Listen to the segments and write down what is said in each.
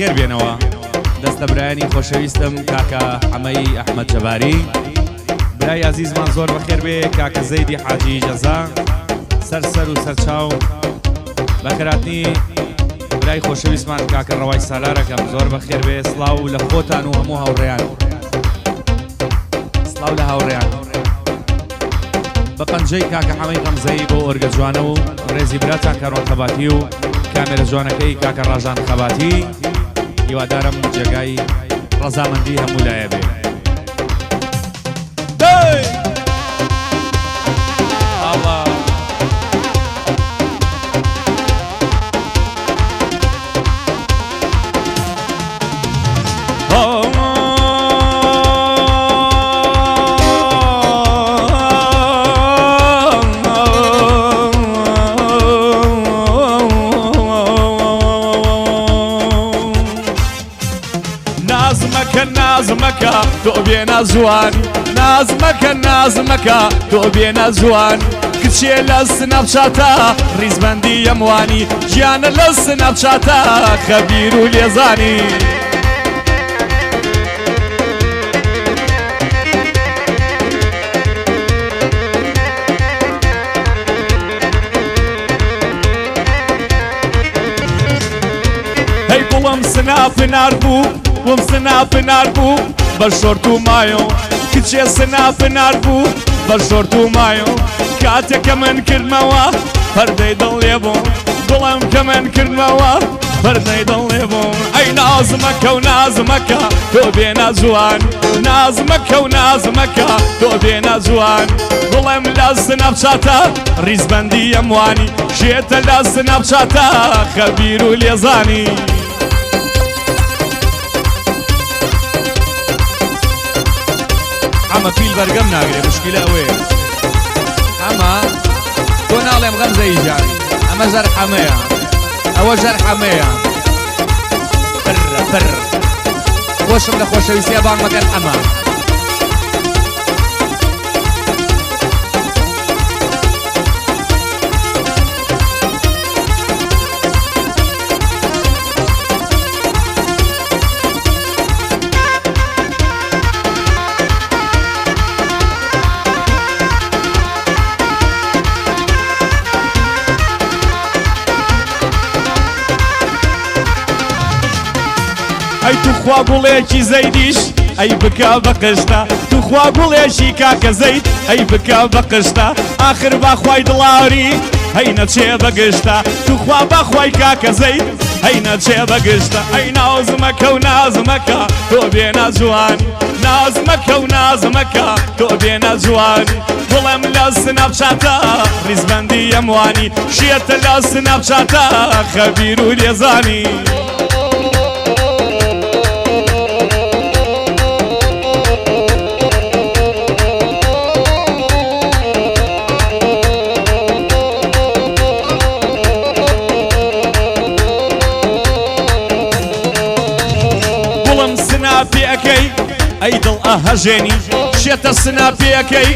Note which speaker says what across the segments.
Speaker 1: بەخێر بێنەوە دەستە برایانی خۆشەویستم کاکە حەمەی ئەحمەد جەباری برای عزیزمان زۆر بەخێر بێ کاکە زەیدی حاجی جەزا سەر و سەرچاو بەخێراتنی برای خۆشەویستمان کاکە ڕەوای سالارەکەم زۆر بەخێر بێ سڵاو لە خۆتان و هەموو هاوڕێیان سڵاو لە هاوڕێیان بە پەنجەی کاکە حەمەی غەمزەی بۆ ئۆرگە جوانە و ڕێزی براتان کەڕۆن خەباتی و کامێرە جوانەکەی کاکە ڕاژان خەباتی هیوادارم جێگای ڕەزامەندی هەموو لایە بێ
Speaker 2: نازمەکە تۆ بێنە جوان نازمەکە تۆ بێنە جوان کچێ لە سنەپچاتە ڕیزبەندی ئەموانی گیانە لە سنەپچاتە خەبیر و لێزانی هەی گوڵم سناپنار بوو وم سناپنار بوو بە شۆرت و مایۆ کچێ سناپنار بوو بە شۆرت و مایۆ کاتێککە من کردمەوە پەردەی دڵ لێ بوو دڵم کە من کردمەوە پەردەی دڵ لێ بوو ئەی نازمەکە و نازمەکە تۆ بێنە جوان نازمەکە و نازمەکە تۆ بێنە جوان دڵم لە سنەپچاتە ڕیزبەندی ئەموانی شێتە لە سنەپچاتە خەبیر و لێزانی
Speaker 1: ئەمە پیل بەرگەم ناگرێ مشکلە ئەوەیە ئەمە تۆ ناڵێم غەمزەی جان ئەمە ژەر حەمەیە ئەوە ژەر حەمەیە پڕ خۆشم لە خۆشەویستیە بانگ مەکەن ئەمە
Speaker 2: ئەی توخوا گوڵێکی زەیدیش ئەی بکە بە قشتا توخوا گوڵێکی کاکە زەید ئەی بکە بە قشتا ئاخر باخوای دڵاوری هەی نەچێ بە گشتا توخوا باخوای کاکە زەید هەی نەچێ بە گشتا ئەی نازمەکە و نازمەکە تۆ بێنە جوانی نازمەکە و نازمەکە تۆ بێنە جوانی دڵم لە سنەپچاتە ڕیزبەندی ئەموانی شێتە لە سنەپچاتە خەبیر و لێزانی سناپێکەی ئەی دڵ ئەهەژێنی شێتە سناپێکەی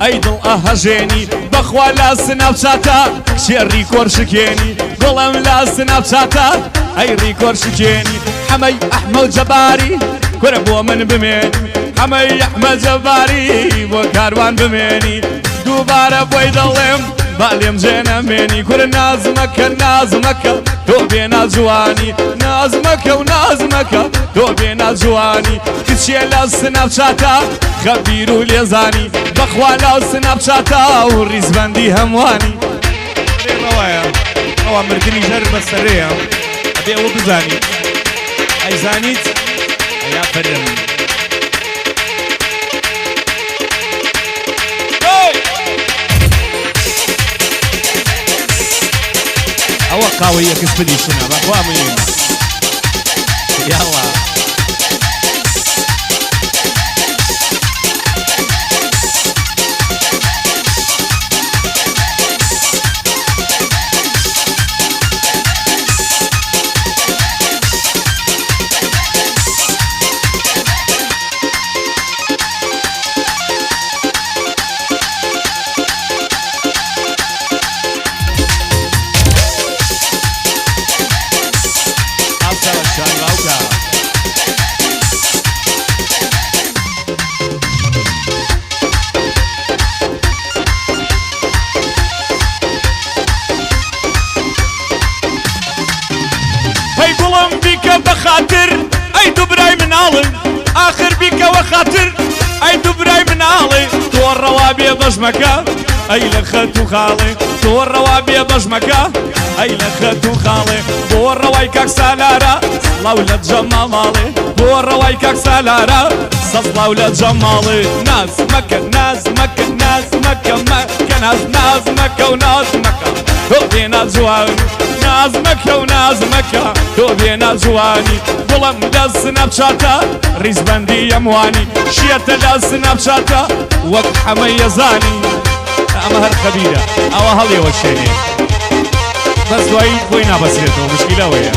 Speaker 2: ئەی دڵ ئەهەژێنی بەخوا لە سنەپچاتە شێڕی کۆرشکێنی گوڵم لە سنەپچاتە ئەی ڕیکۆر شکێنی حەمەی ئەحمەد جەباری کورە بۆ من بمێنی حەمەی ئەحمەد جەباری بۆ کاروان بمێنی دووبارە بۆی دەڵێم با لێم جێنەمێنی کورە نازمەکە نازمەکە تۆ بێنە جوانی نازمەکە و نازمەکە تۆ بێنە جوانی کچێ لە سنەپچاتە خەبیر و لێزانی بەخوا لە سنەپچاتە و ڕیزبەندی هەموانی
Speaker 1: ئەوە مردنی ژەر بەسەرەیە ئەبێ ئەوە بزانیت ئەیزانیت ئەیا پەرم ئەوە قاوە یەکس بدیشنە بەخوا مهم یاڵا
Speaker 2: Shine Lauka. الروابي بجمكة أي لخت خالي تو الروابي بجمكة أي لخت خالي بو الروايكك سالارة لولد جمالي بو الروايكك سالارة لولد جمالي ناس مكة ناس مكة ناس مكة مكة ناس مكة وناس مكة تو بينا جواني ناز مكة وناز مكة تو بينا جواني بلم دس نبشاتا ريز بندي يمواني شيت دس نبشاتا وقت حميزاني أما هالخبيرة أو هالي والشيني بس دوائي بوينا بسيطة مشكلة ويا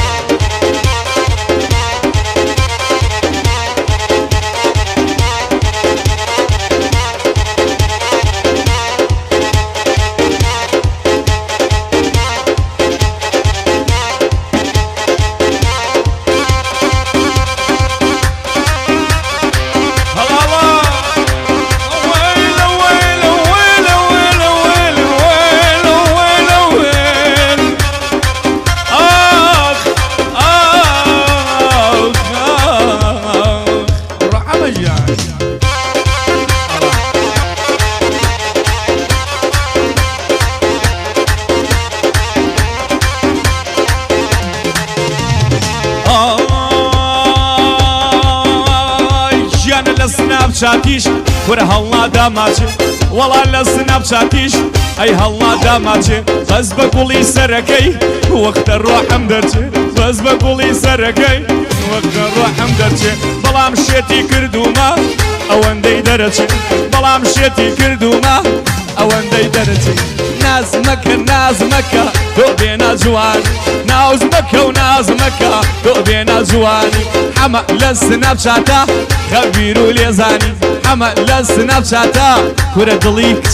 Speaker 2: سناب شاتيش ور هلا داماتي والله لا سناب شاتيش اي هلا داماتي بس بقولي سركي وقت الروح مدرتي بس بقولي سركي وقت الروح مدرتي بلا مشيتي كردوما او اندي درتي بلا مشيتي كردوما او اندي درتي ناز مكة ناز مكة تو بينا جواني ناز مكة وناز مكة تو بينا جواني حما لسناب شاتا خبير وليزاني حما لسناب شاتا كرة دليك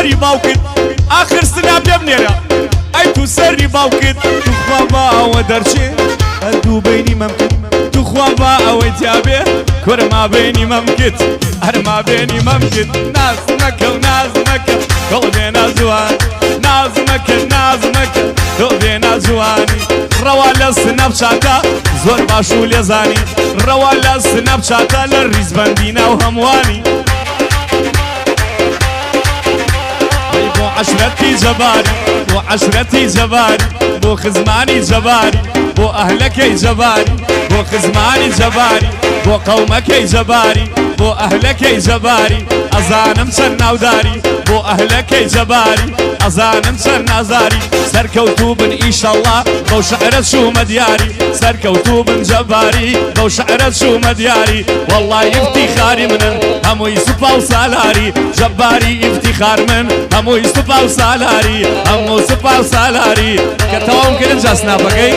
Speaker 2: سري باوكت آخر سناب يبنيرا أي تو سري باوكت تو خوابا ودرشي أدو بيني ممكن تو خوابا وديابي كور ما بيني ممكن أر ما بيني ممكن ناس مكة وناس مكة كل بينا زوان ناس مكة ناس مكة كل بينا زواني روال سناب شاتا زور باشو ليزاني روال سناب شاتا للريز بندينا وهمواني بو عشرتي جباري بو عشرتي جباري بو خزماني جباري بو أهلك جباري بو خزماني جباري بو قومك جباري بو أهلك جباري أزانم سرنا وداري بو أهلك جباري أزانم سرنا زاري سركوتوب إن شاء الله بو شعرت شو مدياري سركوتوب جباري بو شعرت شو مدياري والله افتخاري من همو يسبا وسالاري جباري افتخار من همو يسبا وسالاري همو سبا وسالاري كتوام كده جاسنا بقى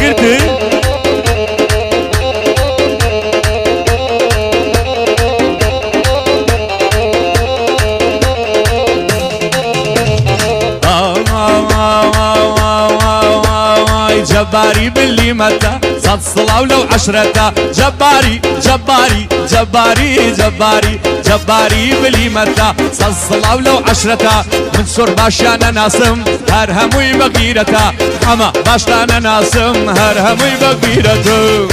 Speaker 2: كده جباري باللي متى صد صلاة ولو عشرتا جباري جباري جباري جباري جباري باللي متى صد صلاة ولو عشرتا من سور باشانا ناسم هر هموي بغيرتا حما باشانا ناسم هر هموي بغيرتا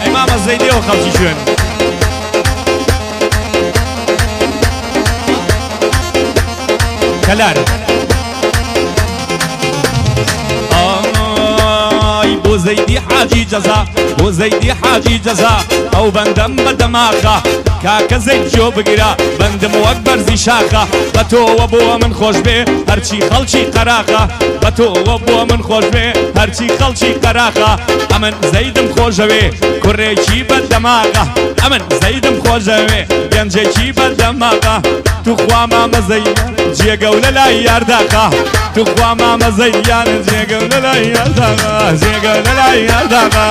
Speaker 2: امام الزيدي وخلشي شون كلاري بۆ زەیدی حاجی جەزا بۆ زەیدی حاجی جەزا ئەو بەندەم بە دەماغە کاکە زەید جۆ بگیرە بەندم وەک بەرزی شاخە بە تۆوە بۆ من خۆش بێ هەرچی خەڵکی قەراخە بە تۆوە بۆ من خۆش بێ هەرچی خەڵکی قەراخە ئەمن زەیدم خۆشەوێ کوڕێکی بە دەماغە ئەمن زەیدم خۆشەوێ گەنجێکی بە دەماغە توخوا مامە زەیدیان جێگە و لە لای یارداخە توخوا مامە زەیدیان جێگە و لە لای یارداخە جێگە و لە لای یارداخە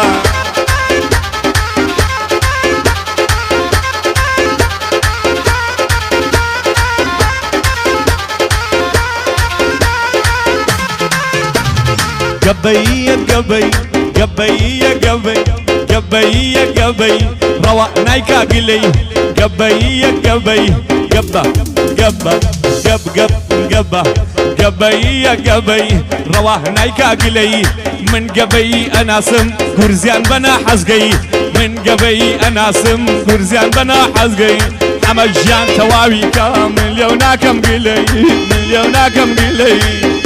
Speaker 2: قبي قبي قبي قبي قبي قبي روا نايكا قلي قبي قبي قبا قبا قب قب قبا قبي قبي روا نايكا قلي من قبي انا سم قرزيان بنا حزقي من قبي انا سم قرزيان بنا حزقي حمجان تواوي كامل يوناكم قلي مليوناكم قلي